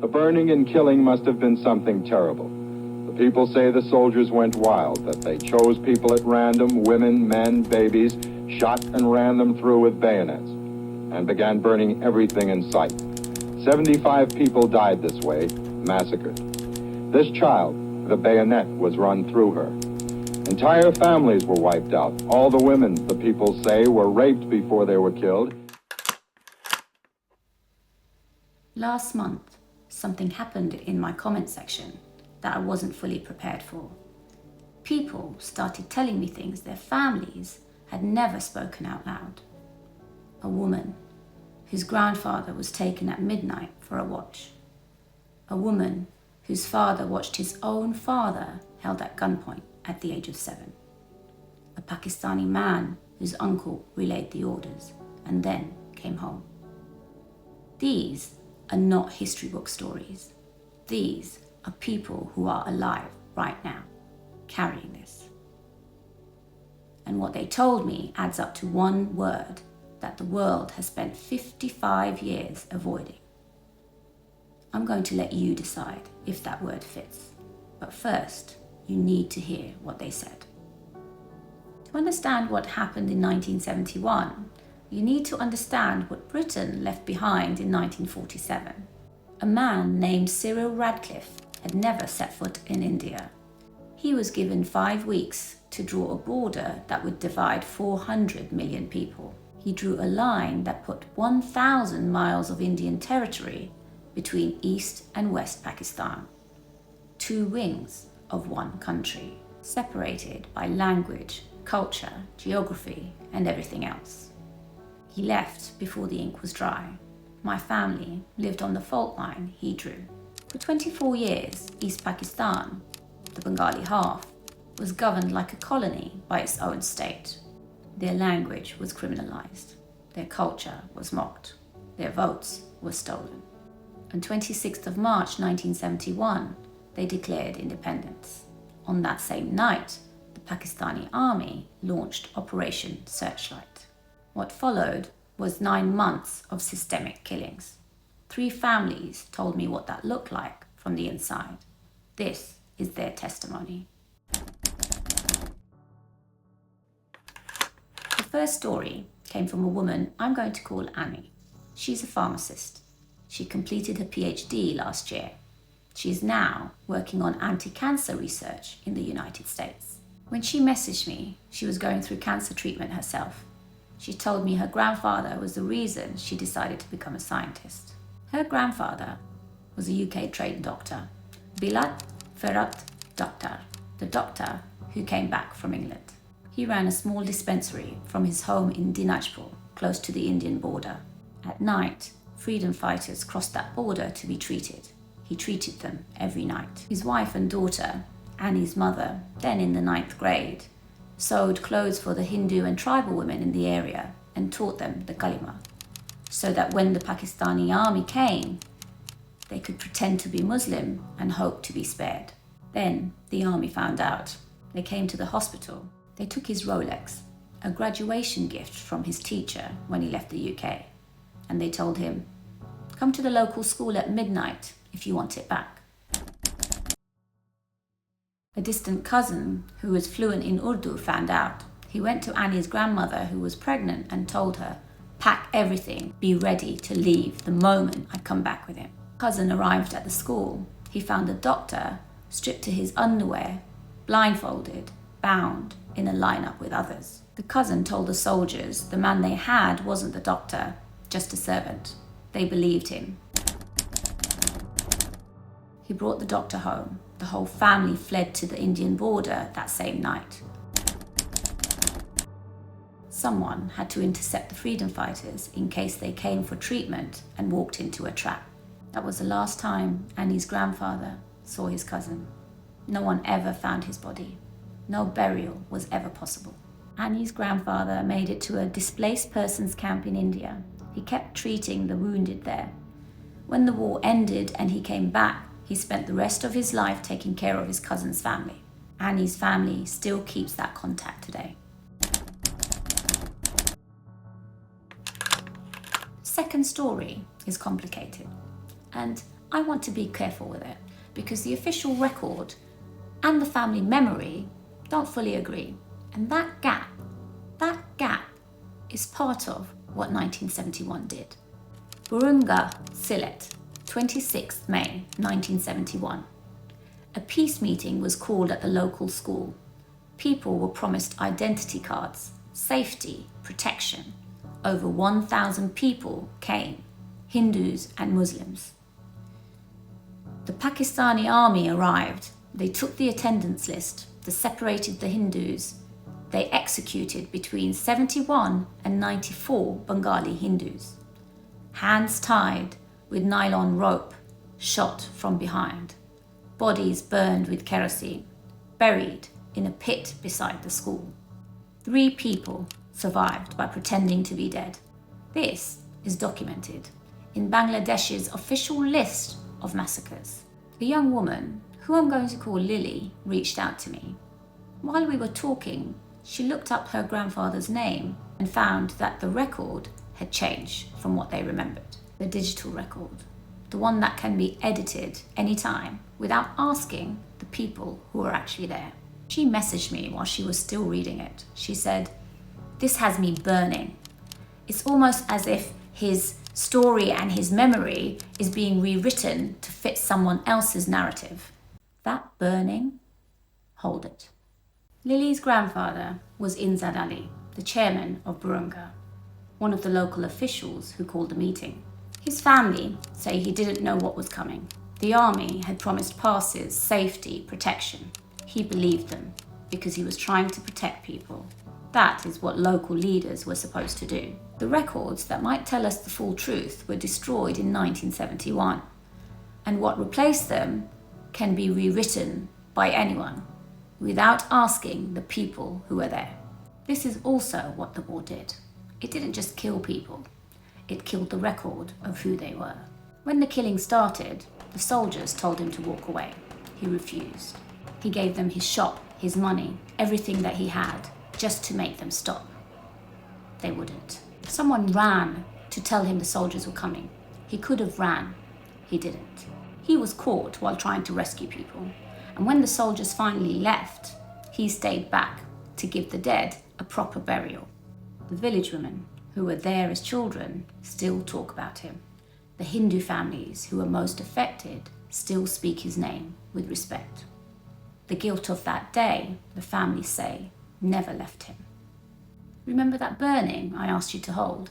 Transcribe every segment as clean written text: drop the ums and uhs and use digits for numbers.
The burning and killing must have been something terrible. The people say the soldiers went wild, that they chose people at random, women, men, babies, shot and ran them through with bayonets, and began burning everything in sight. 75 people died this way, massacred. This child, the bayonet was run through her. Entire families were wiped out. All the women, the people say, were raped before they were killed. Last month, something happened in my comment section that I wasn't fully prepared for. People started telling me things their families had never spoken out loud. A woman whose grandfather was taken at midnight for a watch. A woman whose father watched his own father held at gunpoint at the age of 7. A Pakistani man whose uncle relayed the orders and then came home. These are not history book stories. These are people who are alive right now, carrying this. And what they told me adds up to one word that the world has spent 55 years avoiding. I'm going to let you decide if that word fits. But first, you need to hear what they said. To understand what happened in 1971, you need to understand what Britain left behind in 1947. A man named Cyril Radcliffe had never set foot in India. He was given 5 weeks to draw a border that would divide 400 million people. He drew a line that put 1,000 miles of Indian territory between East and West Pakistan, 2 wings of one country, separated by language, culture, geography, and everything else. He left before the ink was dry. My family lived on the fault line he drew. For 24 years, East Pakistan, the Bengali half, was governed like a colony by its own state. Their language was criminalized. Their culture was mocked. Their votes were stolen. On 26th of March 1971, they declared independence. On that same night, the Pakistani army launched Operation Searchlight. What followed was 9 months of systemic killings. 3 families told me what that looked like from the inside. This is their testimony. The first story came from a woman I'm going to call Annie. She's a pharmacist. She completed her PhD last year. She is now working on anti-cancer research in the United States. When she messaged me, she was going through cancer treatment herself. She told me her grandfather was the reason she decided to become a scientist. Her grandfather was a UK trained doctor, Bilat Ferhat Doctor, the doctor who came back from England. He ran a small dispensary from his home in Dinajpur, close to the Indian border. At night, freedom fighters crossed that border to be treated. He treated them every night. His wife and daughter, Annie's mother, then in the 9th grade, sewed clothes for the Hindu and tribal women in the area and taught them the kalima, so that when the Pakistani army came, they could pretend to be Muslim and hope to be spared. Then the army found out. They came to the hospital. They took his Rolex, a graduation gift from his teacher when he left the UK, and they told him, "Come to the local school at midnight if you want it back." A distant cousin who was fluent in Urdu found out. He went to Annie's grandmother who was pregnant and told her, "Pack everything, be ready to leave the moment I come back with him." Cousin arrived at the school. He found the doctor stripped to his underwear, blindfolded, bound in a lineup with others. The cousin told the soldiers the man they had wasn't the doctor, just a servant. They believed him. He brought the doctor home. The whole family fled to the Indian border that same night. Someone had to intercept the freedom fighters in case they came for treatment and walked into a trap. That was the last time Annie's grandfather saw his cousin. No one ever found his body. No burial was ever possible. Annie's grandfather made it to a displaced persons camp in India. He kept treating the wounded there. When the war ended and he came back, he spent the rest of his life taking care of his cousin's family. Annie's family still keeps that contact today. The second story is complicated, and I want to be careful with it because the official record and the family memory don't fully agree. And that gap is part of what 1971 did. Burunga, Sylhet, 26th May 1971. A peace meeting was called at the local school. People were promised identity cards, safety, protection. Over 1,000 people came, Hindus and Muslims. The Pakistani army arrived. They took the attendance list. They separated the Hindus. They executed between 71 and 94 Bengali Hindus. Hands tied with nylon rope, shot from behind. Bodies burned with kerosene, buried in a pit beside the school. 3 people survived by pretending to be dead. This is documented in Bangladesh's official list of massacres. A young woman, who I'm going to call Lily, reached out to me. While we were talking, she looked up her grandfather's name and found that the record had changed from what they remembered. The digital record, the one that can be edited anytime without asking the people who are actually there. She messaged me while she was still reading it. She said, "This has me burning. It's almost as if his story and his memory is being rewritten to fit someone else's narrative." That burning, hold it. Lily's grandfather was Inzad Ali, the chairman of Burunga, one of the local officials who called the meeting. His family say he didn't know what was coming. The army had promised passes, safety, protection. He believed them because he was trying to protect people. That is what local leaders were supposed to do. The records that might tell us the full truth were destroyed in 1971, and what replaced them can be rewritten by anyone without asking the people who were there. This is also what the war did. It didn't just kill people, it killed the record of who they were. When the killing started, the soldiers told him to walk away. He refused. He gave them his shop, his money, everything that he had, just to make them stop. They wouldn't. Someone ran to tell him the soldiers were coming. He could have ran. He didn't. He was caught while trying to rescue people. And when the soldiers finally left, he stayed back to give the dead a proper burial. The village women who were there as children still talk about him. The Hindu families who were most affected still speak his name with respect. The guilt of that day, the families say, never left him. Remember that burning I asked you to hold?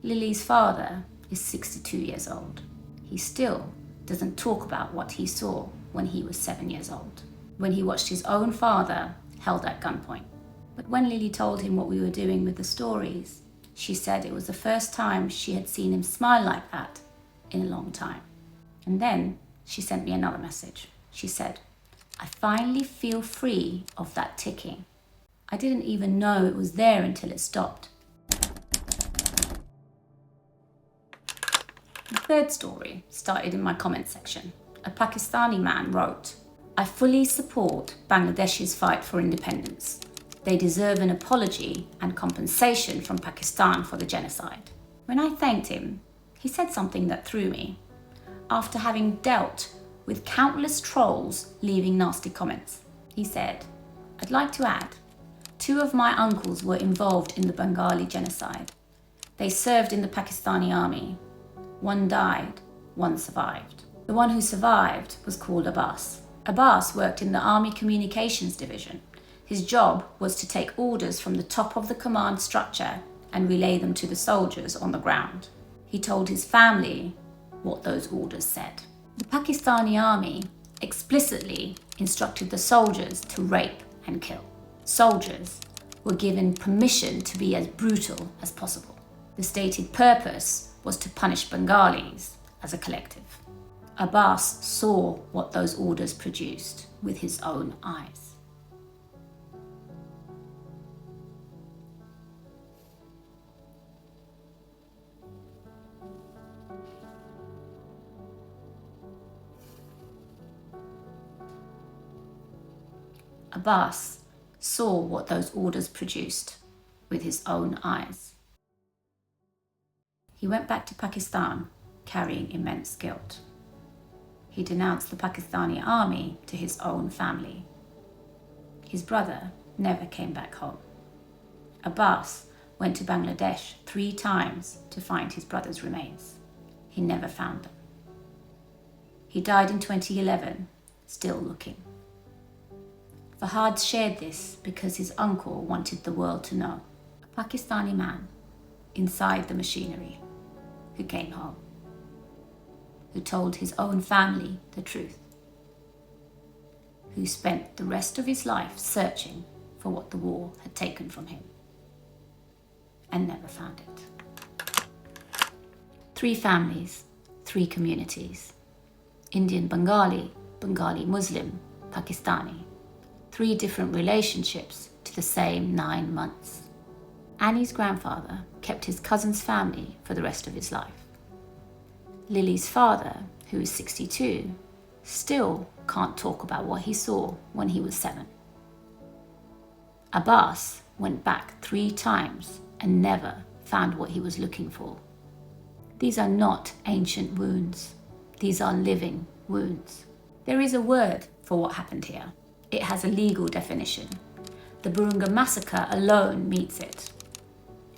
Lily's father is 62 years old. He still doesn't talk about what he saw when he was 7 years old, when he watched his own father held at gunpoint. But when Lily told him what we were doing with the stories, she said it was the first time she had seen him smile like that in a long time. And then she sent me another message. She said, "I finally feel free of that ticking. I didn't even know it was there until it stopped." The third story started in my comment section. A Pakistani man wrote, "I fully support Bangladesh's fight for independence. They deserve an apology and compensation from Pakistan for the genocide." When I thanked him, he said something that threw me. After having dealt with countless trolls leaving nasty comments, he said, "I'd like to add, 2 of my uncles were involved in the Bengali genocide. They served in the Pakistani army. One died, one survived. The one who survived was called Abbas. Abbas worked in the Army Communications Division. His job was to take orders from the top of the command structure and relay them to the soldiers on the ground. He told his family what those orders said. The Pakistani army explicitly instructed the soldiers to rape and kill. Soldiers were given permission to be as brutal as possible. The stated purpose was to punish Bengalis as a collective. Abbas saw what those orders produced with his own eyes. Abbas saw what those orders produced with his own eyes. He went back to Pakistan carrying immense guilt. he denounced the Pakistani army to his own family. His brother never came back home. Abbas went to Bangladesh 3 times to find his brother's remains. He never found them. He died in 2011, still looking. Fahad shared this because his uncle wanted the world to know. A Pakistani man inside the machinery who came home, who told his own family the truth, who spent the rest of his life searching for what the war had taken from him and never found it. 3 families, 3 communities. Indian Bengali, Bengali Muslim, Pakistani. 3 different relationships to the same 9 months. Annie's grandfather kept his cousin's family for the rest of his life. Lily's father, who is 62, still can't talk about what he saw when he was 7. Abbas went back 3 times and never found what he was looking for. These are not ancient wounds. These are living wounds. There is a word for what happened here. It has a legal definition. The Burunga massacre alone meets it.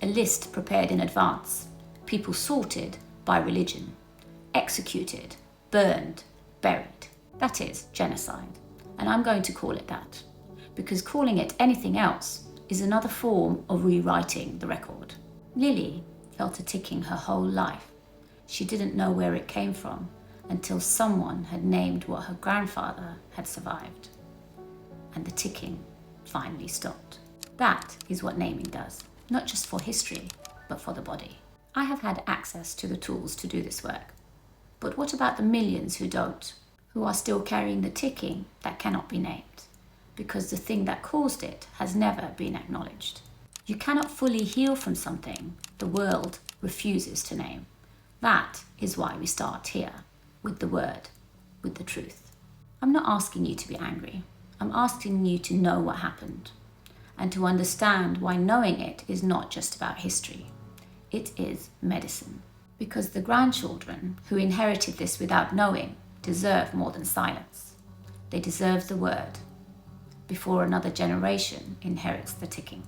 A list prepared in advance. People sorted by religion. Executed, burned, buried. That is genocide. And I'm going to call it that, because calling it anything else is another form of rewriting the record. Lily felt a ticking her whole life. She didn't know where it came from until someone had named what her grandfather had survived. And the ticking finally stopped. That is what naming does, not just for history, but for the body. I have had access to the tools to do this work. But what about the millions who don't, who are still carrying the ticking that cannot be named, because the thing that caused it has never been acknowledged? You cannot fully heal from something the world refuses to name. That is why we start here, with the word, with the truth. I'm not asking you to be angry. I'm asking you to know what happened, and to understand why knowing it is not just about history. It is medicine. Because the grandchildren who inherited this without knowing deserve more than silence. They deserve the word before another generation inherits the ticking.